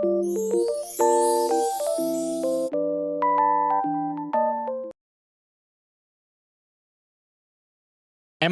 Am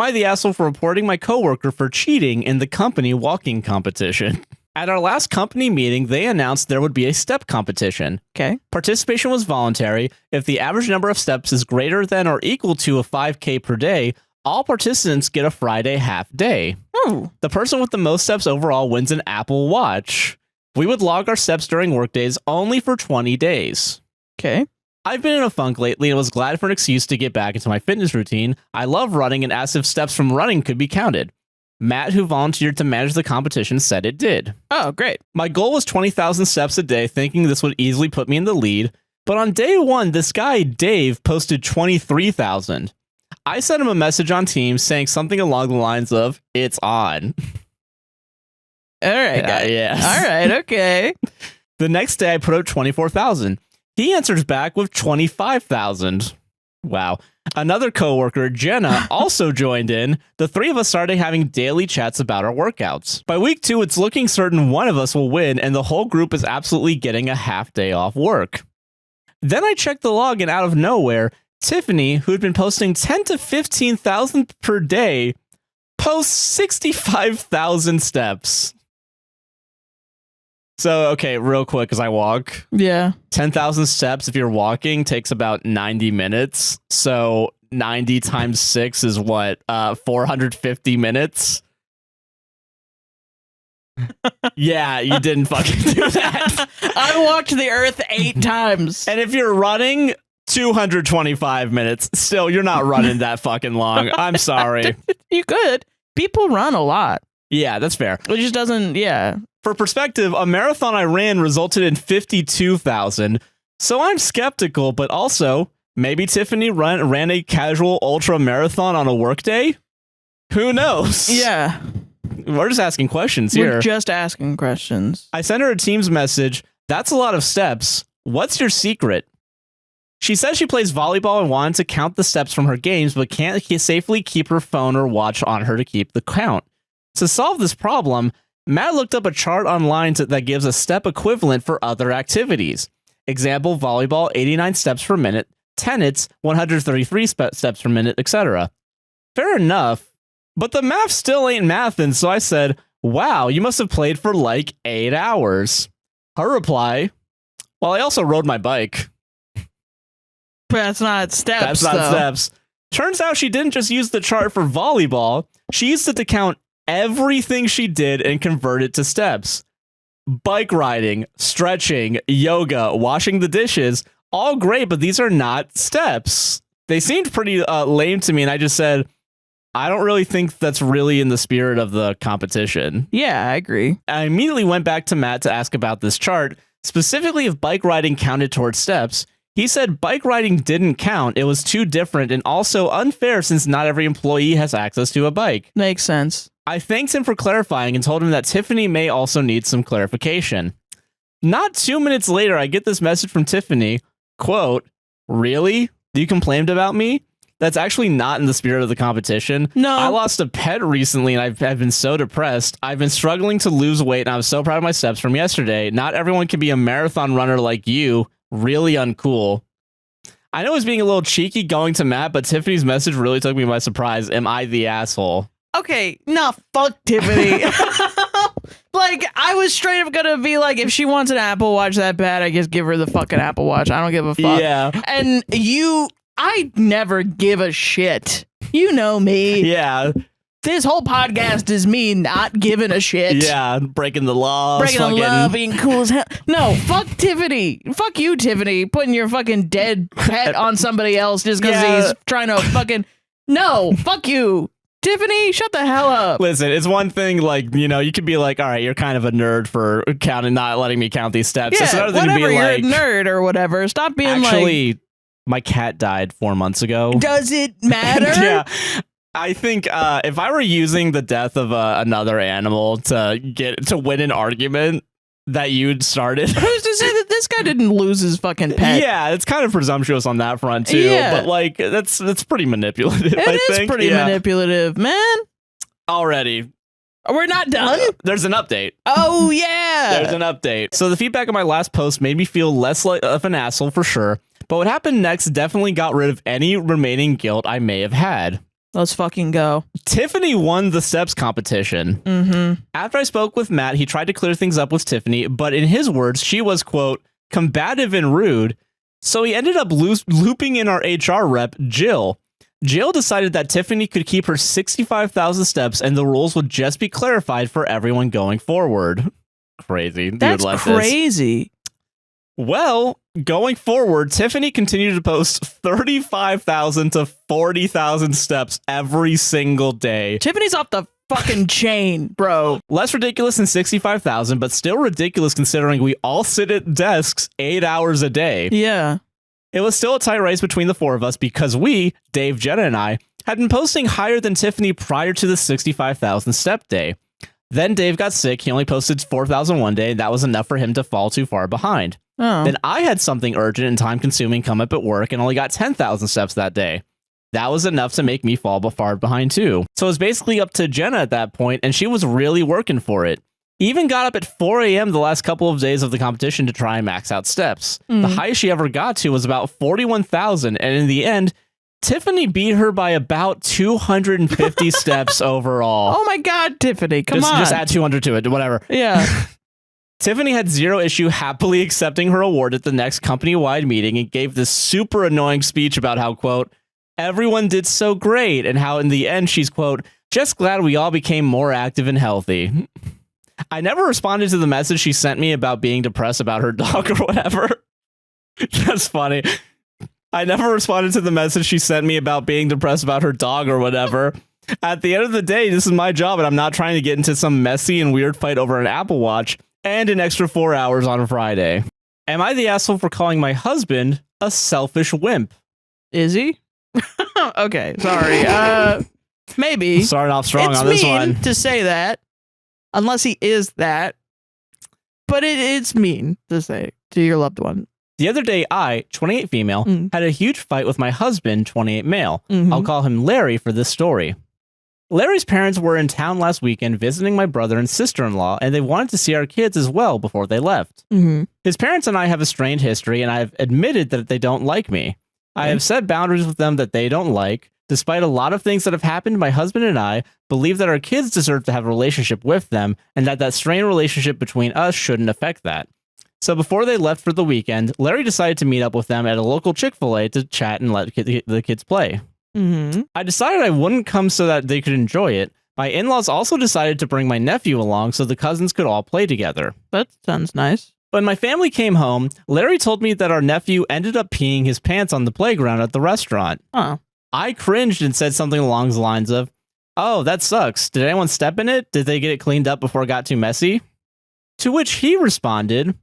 I the asshole for reporting my coworker for cheating in the company walking competition? At our last company meeting, they announced there would be a step competition. Okay. Participation was voluntary. If the average number of steps is greater than or equal to a 5K per day, all participants get a Friday half day. Oh. The person with the most steps overall wins an Apple Watch. We would log our steps during workdays only for 20 days. Okay. I've been in a funk lately and was glad for an excuse to get back into my fitness routine. I love running and asked if steps from running could be counted. Matt, who volunteered to manage the competition, said it did. Oh, great. My goal was 20,000 steps a day, thinking this would easily put me in the lead. But on day one, this guy, Dave, posted 23,000. I sent him a message on Teams saying something along the lines of, "It's on." All right, guys. Yes. All right, okay. The next day, I put out 24,000. He answers back with 25,000. Wow. Another coworker, Jenna, also joined in. The three of us started having daily chats about our workouts. By week 2, it's looking certain one of us will win, and the whole group is absolutely getting a half day off work. Then I checked the log, and out of nowhere, Tiffany, who had been posting 10 to 15,000 per day, posts 65,000 steps. So, okay, real quick as I walk. Yeah. 10,000 steps if you're walking takes about 90 minutes. So 90 times 6 is what? 450 minutes? Yeah, you didn't fucking do that. I walked the earth 8 times. And if you're running, 225 minutes. Still, you're not running that fucking long. I'm sorry. You could. People run a lot. Yeah, that's fair. It just doesn't, yeah. For perspective, a marathon I ran resulted in 52,000. So I'm skeptical, but also, maybe Tiffany ran a casual ultra marathon on a workday? Who knows? Yeah. We're just asking questions here. We're just asking questions. I sent her a Teams message. That's a lot of steps. What's your secret? She says she plays volleyball and wanted to count the steps from her games, but can't safely keep her phone or watch on her to keep the count. To solve this problem, Matt looked up a chart online that gives a step equivalent for other activities. Example, volleyball, 89 steps per minute, tennis, 133 steps per minute, etc. Fair enough, but the math still ain't mathin', so I said, wow, you must have played for like 8 hours. Her reply, well, I also rode my bike. But that's not steps, That's not steps. Turns out she didn't just use the chart for volleyball, she used it to count everything she did and convert it to steps. Bike riding, stretching, yoga, washing the dishes, all great, but these are not steps. They seemed pretty lame to me, and I just said, I don't really think that's really in the spirit of the competition. Yeah, I agree. I immediately went back to Matt to ask about this chart, specifically if bike riding counted towards steps. He said bike riding didn't count, it was too different and also unfair since not every employee has access to a bike. Makes sense. I thanked him for clarifying and told him that Tiffany may also need some clarification. Not 2 minutes later, I get this message from Tiffany, quote, really? You complained about me? That's actually not in the spirit of the competition. No. I lost a pet recently and I've been so depressed. I've been struggling to lose weight and I was so proud of my steps from yesterday. Not everyone can be a marathon runner like you. Really uncool. I know I was being a little cheeky going to Matt, but Tiffany's message really took me by surprise. Am I the asshole? Okay, no, fuck Tiffany. Like, I was straight up gonna be like, if she wants an Apple Watch that bad, I just give her the fucking Apple Watch. I don't give a fuck. Yeah. And I never give a shit. You know me. Yeah. This whole podcast is me not giving a shit. Yeah, breaking the law. Breaking the law, being cool as hell. No, fuck Tiffany. Fuck you, Tiffany. Putting your fucking dead pet on somebody else just because he's trying to fucking... No, fuck you. Tiffany, shut the hell up. Listen, it's one thing, like, you know, you could be like, all right, you're kind of a nerd for not letting me count these steps. Yeah, it's another thing whatever, to be you're like, a nerd or whatever. Stop being actually, my cat died 4 months ago. Does it matter? Yeah. I think if I were using the death of another animal to win an argument that you'd started. Who's to say that this guy didn't lose his fucking pet? Yeah, it's kind of presumptuous on that front too. Yeah. But like that's pretty manipulative. It is pretty manipulative, man. Already. We're not done? There's an update. Oh, yeah. There's an update. So the feedback on my last post made me feel less like of an asshole for sure. But what happened next definitely got rid of any remaining guilt I may have had. Let's fucking go. Tiffany won the steps competition. Mm-hmm. After I spoke with Matt, he tried to clear things up with Tiffany, but in his words, she was, quote, combative and rude. So he ended up looping in our HR rep, Jill. Jill decided that Tiffany could keep her 65,000 steps and the rules would just be clarified for everyone going forward. Crazy. That's crazy. Well, going forward, Tiffany continued to post 35,000 to 40,000 steps every single day. Tiffany's off the fucking chain, bro. Less ridiculous than 65,000, but still ridiculous considering we all sit at desks 8 hours a day. Yeah. It was still a tight race between the four of us because we, Dave, Jenna, and I, had been posting higher than Tiffany prior to the 65,000 step day. Then Dave got sick. He only posted 4,000 one day, and that was enough for him to fall too far behind. Oh. Then I had something urgent and time-consuming come up at work and only got 10,000 steps that day. That was enough to make me fall far behind too. So it was basically up to Jenna at that point, and she was really working for it. Even got up at 4 a.m. the last couple of days of the competition to try and max out steps. The highest she ever got to was about 41,000, and in the end, Tiffany beat her by about 250 steps overall. Oh my God, Tiffany, come on. Just add 200 to it, whatever. Yeah. Tiffany had zero issue happily accepting her award at the next company-wide meeting and gave this super annoying speech about how, quote, everyone did so great, and how in the end she's, quote, just glad we all became more active and healthy. I never responded to the message she sent me about being depressed about her dog or whatever. That's funny. I never responded to the message she sent me about being depressed about her dog or whatever. At the end of the day, this is my job, and I'm not trying to get into some messy and weird fight over an Apple Watch and an extra 4 hours on a Friday. Am I the asshole for calling my husband a selfish wimp? Is he? Okay, sorry. Maybe. Starting off strong It's on this mean one. to say that, unless he is that. But it's mean to say to your loved one. The other day, I, 28 female, had a huge fight with my husband, 28 male. I'll call him Larry for this story. Larry's parents were in town last weekend visiting my brother and sister-in-law, and they wanted to see our kids as well before they left. His parents and I have a strained history, and I've admitted that they don't like me. I have set boundaries with them that they don't like. Despite a lot of things that have happened, my husband and I believe that our kids deserve to have a relationship with them, and that strained relationship between us shouldn't affect that. So before they left for the weekend, Larry decided to meet up with them at a local Chick-fil-A to chat and let the kids play. I decided I wouldn't come so that they could enjoy it. My in-laws also decided to bring my nephew along so the cousins could all play together. That sounds nice. When my family came home, Larry told me that our nephew ended up peeing his pants on the playground at the restaurant. Oh. I cringed and said something along the lines of, "Oh, that sucks. Did anyone step in it? Did they get it cleaned up before it got too messy?" To which he responded,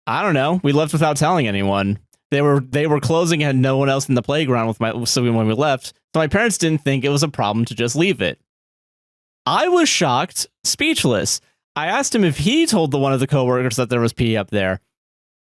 "I don't know. We left without telling anyone. They were closing and had no one else in the playground when we left, so my parents didn't think it was a problem to just leave it." I was shocked, speechless. I asked him if he told one of the coworkers that there was pee up there.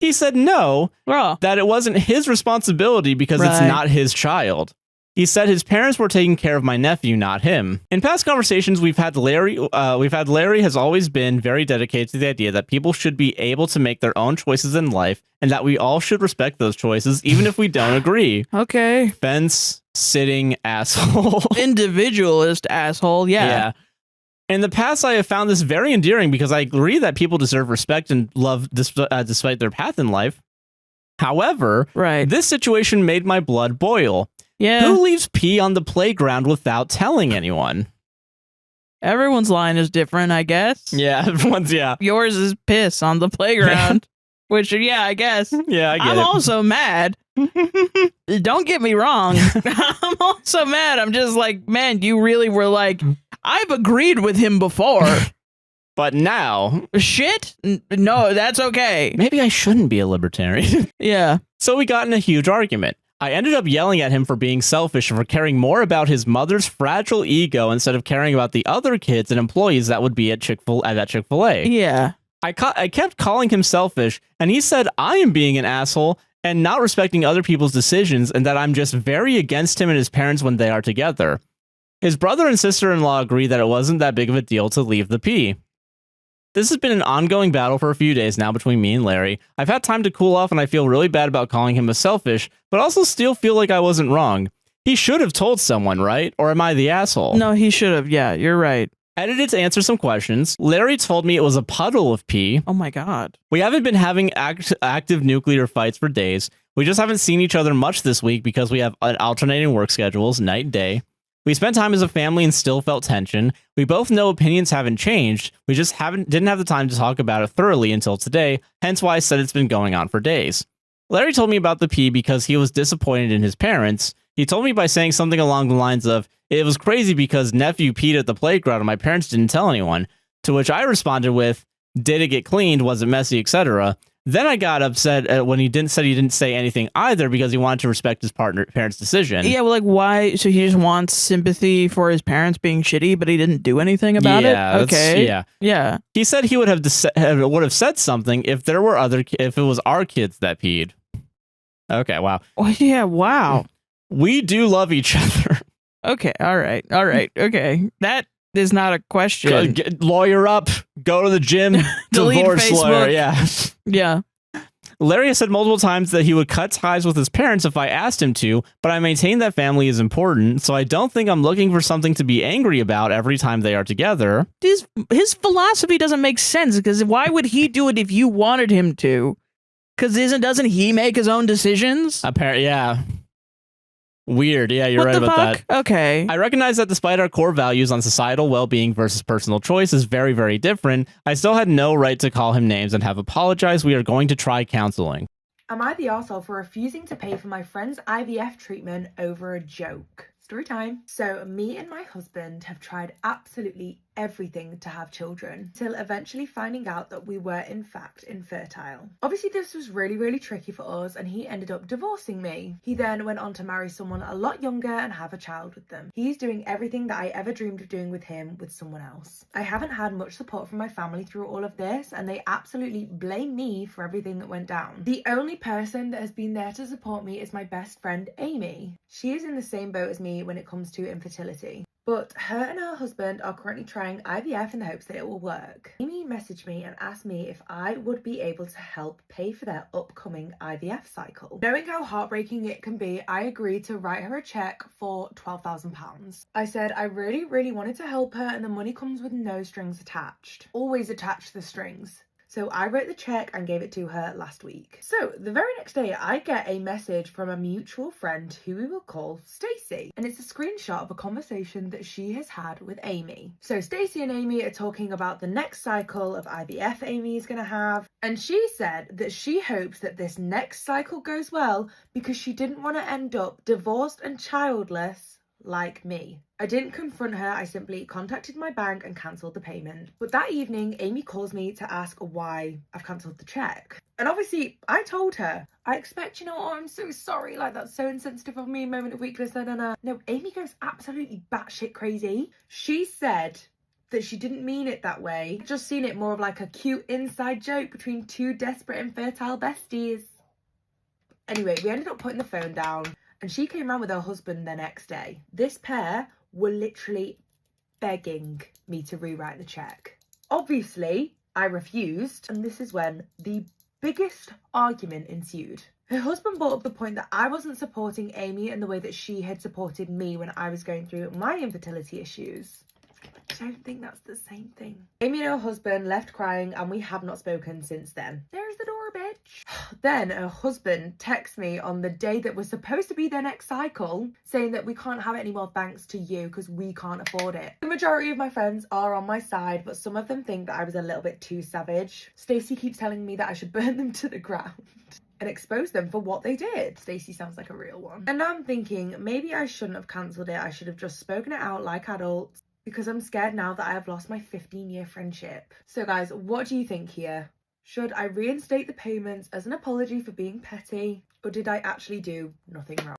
He said no, that it wasn't his responsibility because it's not his child. He said his parents were taking care of my nephew, not him. In past conversations we've had Larry has always been very dedicated to the idea that people should be able to make their own choices in life and that we all should respect those choices even if we don't agree. Okay. Fence-sitting asshole. Individualist asshole, yeah. In the past, I have found this very endearing because I agree that people deserve respect and love despite their path in life. However, this situation made my blood boil. Yeah. Who leaves pee on the playground without telling anyone? Everyone's line is different, I guess. Yeah, everyone's, Yours is piss on the playground. Which, I guess. Yeah, I get it. I'm also mad. Don't get me wrong. I'm also mad. I'm just like, man, you really were like, I've agreed with him before. But now... Shit? No, that's okay. Maybe I shouldn't be a libertarian. Yeah. So we got in a huge argument. I ended up yelling at him for being selfish and for caring more about his mother's fragile ego instead of caring about the other kids and employees that would be at that Chick-fil-A. Yeah. I kept calling him selfish, and he said I am being an asshole and not respecting other people's decisions and that I'm just very against him and his parents when they are together. His brother and sister-in-law agree that it wasn't that big of a deal to leave the pee. This has been an ongoing battle for a few days now between me and Larry. I've had time to cool off and I feel really bad about calling him a selfish, but also still feel like I wasn't wrong. He should have told someone, right? Or am I the asshole? No, he should have. Yeah, you're right. Edited to answer some questions. Larry told me it was a puddle of pee. Oh my God. We haven't been having active nuclear fights for days. We just haven't seen each other much this week because we have alternating work schedules, night and day. We spent time as a family and still felt tension. We both know opinions haven't changed. We just didn't have the time to talk about it thoroughly until today, hence why I said it's been going on for days. Larry told me about the pee because he was disappointed in his parents. He told me by saying something along the lines of, "It was crazy because nephew peed at the playground and my parents didn't tell anyone." To which I responded with, "Did it get cleaned? Was it messy, etc.?" Then I got upset when he didn't say anything either because he wanted to respect his parents' decision. Yeah, well, like, why? So he just wants sympathy for his parents being shitty, but he didn't do anything about it? Okay. Yeah. He said he would have said something if it was our kids that peed. Okay, wow. Oh, yeah, wow. We do love each other. Okay, all right, okay. That is not a question. Lawyer up, go to the gym, Delete divorce Facebook. lawyer, yeah. Yeah. Larry has said multiple times that he would cut ties with his parents if I asked him to, but I maintain that family is important, so I don't think I'm looking for something to be angry about every time they are together. His philosophy doesn't make sense, because why would he do it if you wanted him to? Because doesn't he make his own decisions? Apparently, yeah. Weird. Yeah, you're right about that. Okay. I recognize that despite our core values on societal well-being versus personal choice is very, very different, I still had no right to call him names and have apologized. We are going to try counseling. Am I the arsehole for refusing to pay for my friend's IVF treatment over a joke? Story time. So me and my husband have tried absolutely everything to have children, till eventually finding out that we were in fact infertile. Obviously this was really tricky for us, and he ended up divorcing me. He then went on to marry someone a lot younger and have a child with them. He's doing everything that I ever dreamed of doing with him with someone else. I haven't had much support from my family through all of this, and they absolutely blame me for everything that went down. The only person that has been there to support me is my best friend Amy. She is in the same boat as me when it comes to infertility. But her and her husband are currently trying IVF in the hopes that it will work. Amy messaged me and asked me if I would be able to help pay for their upcoming IVF cycle. Knowing how heartbreaking it can be, I agreed to write her a check for £12,000. I said I really wanted to help her, and the money comes with no strings attached. Always attach the strings. So I wrote the check and gave it to her last week. So the very next day I get a message from a mutual friend who we will call Stacey, and it's a screenshot of a conversation that she has had with Amy. So Stacey and Amy are talking about the next cycle of IVF Amy is going to have, and she said that she hopes that this next cycle goes well because she didn't want to end up divorced and childless like me. I didn't confront her, I simply contacted my bank and cancelled the payment. But that evening, Amy calls me to ask why I've cancelled the check. And obviously, I told her, I expect, I'm so sorry, like that's so insensitive of me, moment of weakness, No, Amy goes absolutely batshit crazy. She said that she didn't mean it that way, just seen it more of like a cute inside joke between two desperate infertile besties. Anyway, we ended up putting the phone down, and she came round with her husband the next day. This pair were literally begging me to rewrite the check. Obviously, I refused, and this is when the biggest argument ensued. Her husband brought up the point that I wasn't supporting Amy in the way that she had supported me when I was going through my infertility issues. I don't think that's the same thing. Amy and her husband left crying, and we have not spoken since then. There's the door, bitch. Then her husband texts me on the day that was supposed to be their next cycle, saying that we can't have it anymore thanks to you because we can't afford it. The majority of my friends are on my side, but some of them think that I was a little bit too savage. Stacey keeps telling me that I should burn them to the ground and expose them for what they did. Stacey sounds like a real one. And now I'm thinking, maybe I shouldn't have cancelled it. I should have just spoken it out like adults, because I'm scared now that I have lost my 15-year friendship. So guys, what do you think here? Should I reinstate the payments as an apology for being petty, or did I actually do nothing wrong?